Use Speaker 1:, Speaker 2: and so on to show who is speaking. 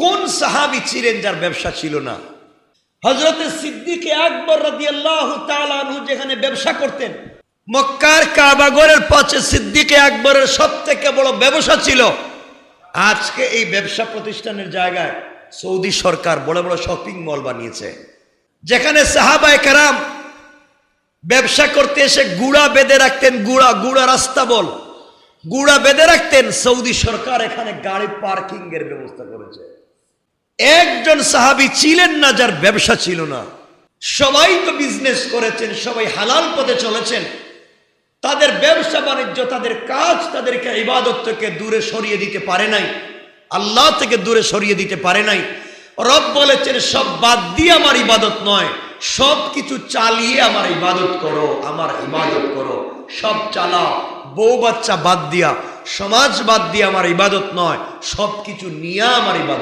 Speaker 1: কোন সাহাবী ছিলেন যার ব্যবসা ছিল না? হযরতে সিদ্দিক আকবর রাদিয়াল্লাহু তাআলা আনহু যেখানে ব্যবসা করতেন, মক্কার কাবাগরের পাশে সিদ্দিক আকবরের সবথেকে বড় ব্যবসা ছিল। আজকে এই ব্যবসা প্রতিষ্ঠানের জায়গায় সৌদি সরকার বড় বড় শপিং মল বানিয়েছে, যেখানে সাহাবায়ে কেরাম ব্যবসা করতে এসে গুড়া বেঁধে রাখতেন, গুড়া রাস্তা বল গুড়া বেঁধে রাখতেন। সৌদি সরকার এখানে গাড়ি পার্কিং এর ব্যবস্থা করেছে। একজন সাহাবী ছিলেন না যার ব্যবসা ছিল না। সবাই তো বিজনেস করেছেন, সবাই হালাল পথে চলেছেন। তাদের ব্যবসা বাণিজ্য, তাদের কাজ তাদেরকে ইবাদত থেকে দূরে সরিয়ে দিতে পারে নাই, আল্লাহ থেকে দূরে সরিয়ে দিতে পারে নাই। রব বলেছেন সব বাদ দিয়ে আমার ইবাদত নয়, সব কিছু চালিয়ে আমার ইবাদত করো, আমার ইবাদত করো। সব চালাও, বউ বাচ্চা বাদ দিয়া, সমাজ বাদ দিয়ে আমার ইবাদত নয়, সব কিছু নিয়ে আমার ইবাদত।